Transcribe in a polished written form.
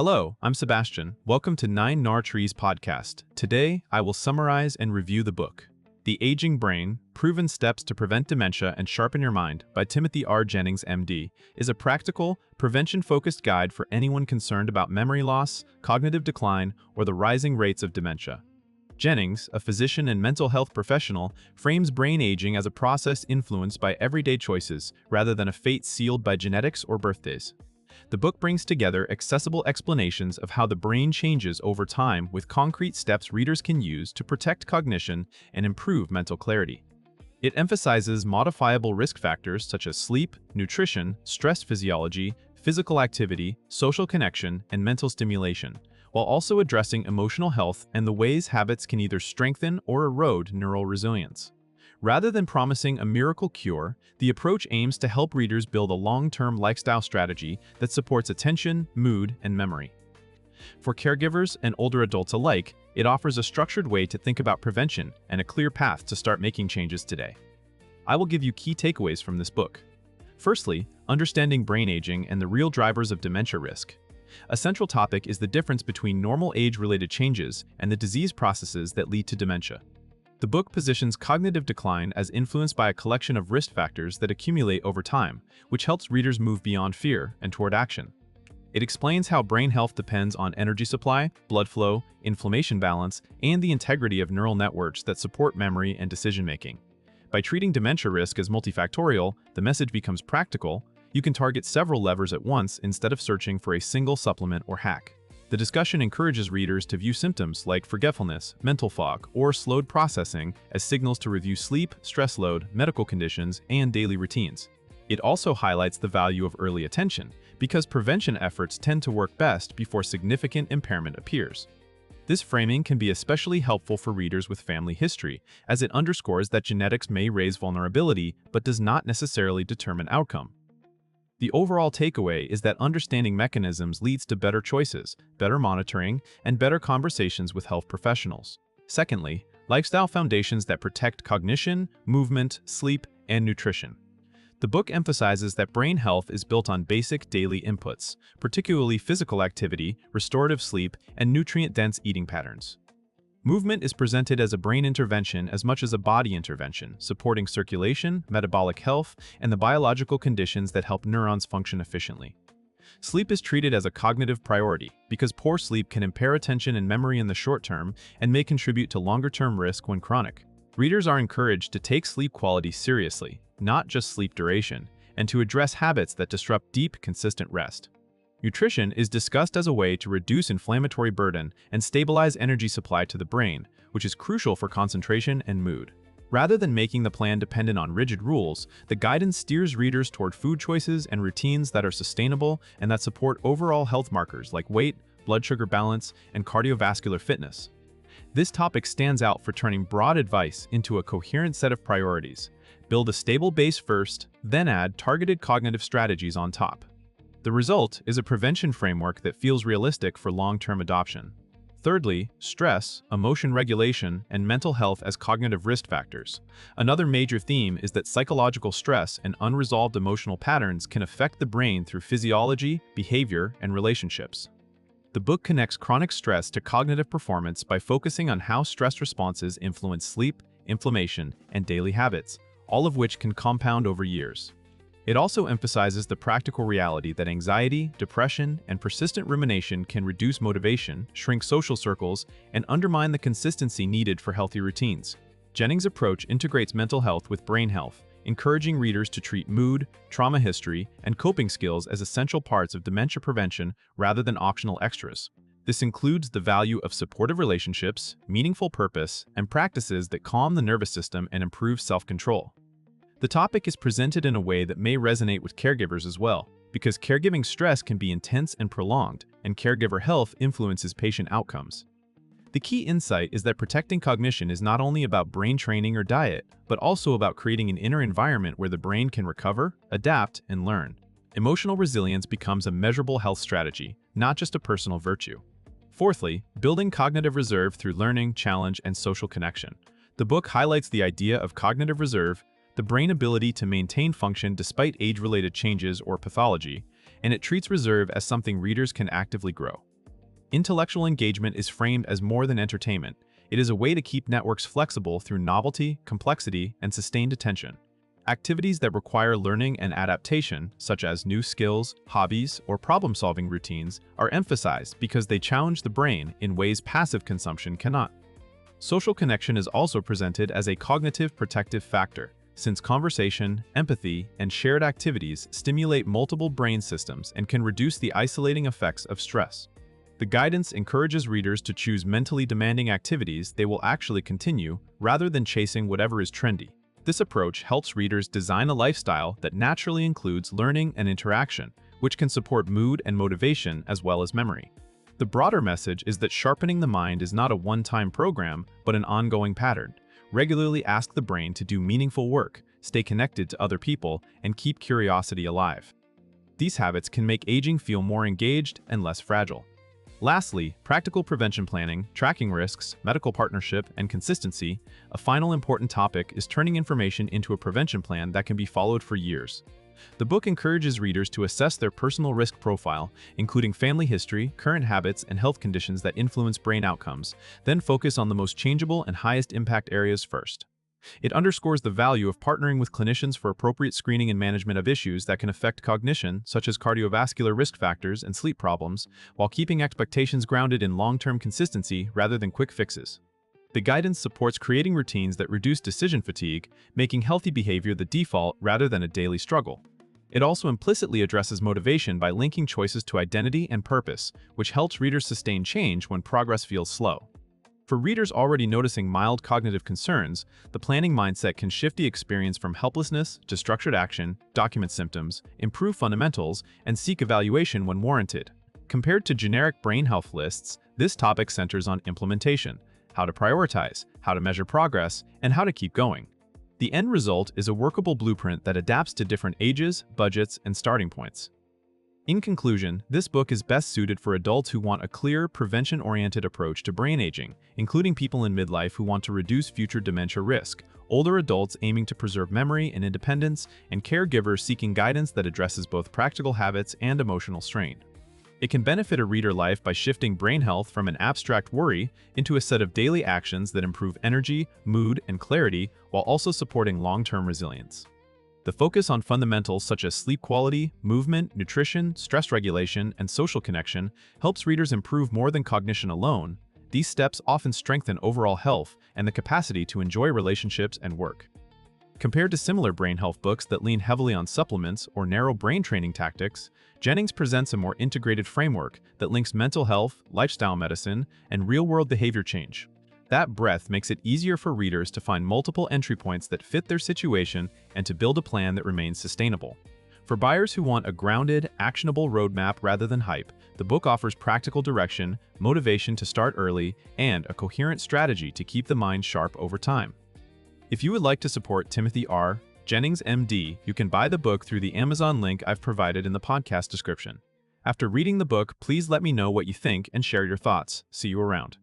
Hello, I'm Sebastian. Welcome to 9 Trees podcast. Today, I will summarize and review the book, The Aging Brain, Proven Steps to Prevent Dementia and Sharpen Your Mind by Timothy R. Jennings, MD, is a practical, prevention-focused guide for anyone concerned about memory loss, cognitive decline, or the rising rates of dementia. Jennings, a physician and mental health professional, frames brain aging as a process influenced by everyday choices rather than a fate sealed by genetics or birthdays. The book brings together accessible explanations of how the brain changes over time with concrete steps readers can use to protect cognition and improve mental clarity. It emphasizes modifiable risk factors such as sleep, nutrition, stress physiology, physical activity, social connection, and mental stimulation, while also addressing emotional health and the ways habits can either strengthen or erode neural resilience. Rather than promising a miracle cure, the approach aims to help readers build a long-term lifestyle strategy that supports attention, mood, and memory. For caregivers and older adults alike, it offers a structured way to think about prevention and a clear path to start making changes today. I will give you key takeaways from this book. Firstly, understanding brain aging and the real drivers of dementia risk. A central topic is the difference between normal age-related changes and the disease processes that lead to dementia. The book positions cognitive decline as influenced by a collection of risk factors that accumulate over time, which helps readers move beyond fear and toward action. It explains how brain health depends on energy supply, blood flow, inflammation balance, and the integrity of neural networks that support memory and decision-making. By treating dementia risk as multifactorial, the message becomes practical. You can target several levers at once instead of searching for a single supplement or hack. The discussion encourages readers to view symptoms like forgetfulness, mental fog, or slowed processing as signals to review sleep, stress load, medical conditions, and daily routines. It also highlights the value of early attention, because prevention efforts tend to work best before significant impairment appears. This framing can be especially helpful for readers with family history, as it underscores that genetics may raise vulnerability but does not necessarily determine outcome. The overall takeaway is that understanding mechanisms leads to better choices, better monitoring, and better conversations with health professionals. Secondly, lifestyle foundations that protect cognition, movement, sleep, and nutrition. The book emphasizes that brain health is built on basic daily inputs, particularly physical activity, restorative sleep, and nutrient-dense eating patterns. Movement is presented as a brain intervention as much as a body intervention, supporting circulation, metabolic health, and the biological conditions that help neurons function efficiently. Sleep is treated as a cognitive priority because poor sleep can impair attention and memory in the short term and may contribute to longer-term risk when chronic. Readers are encouraged to take sleep quality seriously, not just sleep duration, and to address habits that disrupt deep, consistent rest. Nutrition is discussed as a way to reduce inflammatory burden and stabilize energy supply to the brain, which is crucial for concentration and mood. Rather than making the plan dependent on rigid rules, the guidance steers readers toward food choices and routines that are sustainable and that support overall health markers like weight, blood sugar balance, and cardiovascular fitness. This topic stands out for turning broad advice into a coherent set of priorities. Build a stable base first, then add targeted cognitive strategies on top. The result is a prevention framework that feels realistic for long-term adoption. Thirdly, stress, emotion regulation, and mental health as cognitive risk factors. Another major theme is that psychological stress and unresolved emotional patterns can affect the brain through physiology, behavior, and relationships. The book connects chronic stress to cognitive performance by focusing on how stress responses influence sleep, inflammation, and daily habits, all of which can compound over years. It also emphasizes the practical reality that anxiety, depression, and persistent rumination can reduce motivation, shrink social circles, and undermine the consistency needed for healthy routines. Jennings' approach integrates mental health with brain health, encouraging readers to treat mood, trauma history, and coping skills as essential parts of dementia prevention rather than optional extras. This includes the value of supportive relationships, meaningful purpose, and practices that calm the nervous system and improve self-control. The topic is presented in a way that may resonate with caregivers as well, because caregiving stress can be intense and prolonged, and caregiver health influences patient outcomes. The key insight is that protecting cognition is not only about brain training or diet, but also about creating an inner environment where the brain can recover, adapt, and learn. Emotional resilience becomes a measurable health strategy, not just a personal virtue. Fourthly, building cognitive reserve through learning, challenge, and social connection. The book highlights the idea of cognitive reserve, the brain ability to maintain function despite age-related changes or pathology, and it treats reserve as something readers can actively grow. Intellectual engagement is framed as more than entertainment. It is a way to keep networks flexible through novelty, complexity, and sustained attention. Activities that require learning and adaptation, such as new skills, hobbies, or problem-solving routines, are emphasized because they challenge the brain in ways passive consumption cannot. Social connection is also presented as a cognitive protective factor, since conversation, empathy, and shared activities stimulate multiple brain systems and can reduce the isolating effects of stress. The guidance encourages readers to choose mentally demanding activities they will actually continue rather than chasing whatever is trendy. This approach helps readers design a lifestyle that naturally includes learning and interaction, which can support mood and motivation as well as memory. The broader message is that sharpening the mind is not a one-time program, but an ongoing pattern. Regularly ask the brain to do meaningful work, stay connected to other people, and keep curiosity alive. These habits can make aging feel more engaged and less fragile. Lastly, practical prevention planning, tracking risks, medical partnership, and consistency. A final important topic is turning information into a prevention plan that can be followed for years. The book encourages readers to assess their personal risk profile, including family history, current habits, and health conditions that influence brain outcomes, then focus on the most changeable and highest impact areas first. It underscores the value of partnering with clinicians for appropriate screening and management of issues that can affect cognition, such as cardiovascular risk factors and sleep problems, while keeping expectations grounded in long-term consistency rather than quick fixes. The guidance supports creating routines that reduce decision fatigue, making healthy behavior the default rather than a daily struggle. It also implicitly addresses motivation by linking choices to identity and purpose, which helps readers sustain change when progress feels slow. For readers already noticing mild cognitive concerns, the planning mindset can shift the experience from helplessness to structured action, document symptoms, improve fundamentals, and seek evaluation when warranted. Compared to generic brain health lists, this topic centers on implementation, how to prioritize, how to measure progress, and how to keep going. The end result is a workable blueprint that adapts to different ages, budgets, and starting points. In conclusion, this book is best suited for adults who want a clear, prevention-oriented approach to brain aging, including people in midlife who want to reduce future dementia risk, older adults aiming to preserve memory and independence, and caregivers seeking guidance that addresses both practical habits and emotional strain. It can benefit a reader life by shifting brain health from an abstract worry into a set of daily actions that improve energy, mood, and clarity while also supporting long-term resilience. The focus on fundamentals such as sleep quality, movement, nutrition, stress regulation, and social connection helps readers improve more than cognition alone. These steps often strengthen overall health and the capacity to enjoy relationships and work. Compared to similar brain health books that lean heavily on supplements or narrow brain training tactics, Jennings presents a more integrated framework that links mental health, lifestyle medicine, and real-world behavior change. That breadth makes it easier for readers to find multiple entry points that fit their situation and to build a plan that remains sustainable. For buyers who want a grounded, actionable roadmap rather than hype, the book offers practical direction, motivation to start early, and a coherent strategy to keep the mind sharp over time. If you would like to support Timothy R. Jennings, MD, you can buy the book through the Amazon link I've provided in the podcast description. After reading the book, please let me know what you think and share your thoughts. See you around.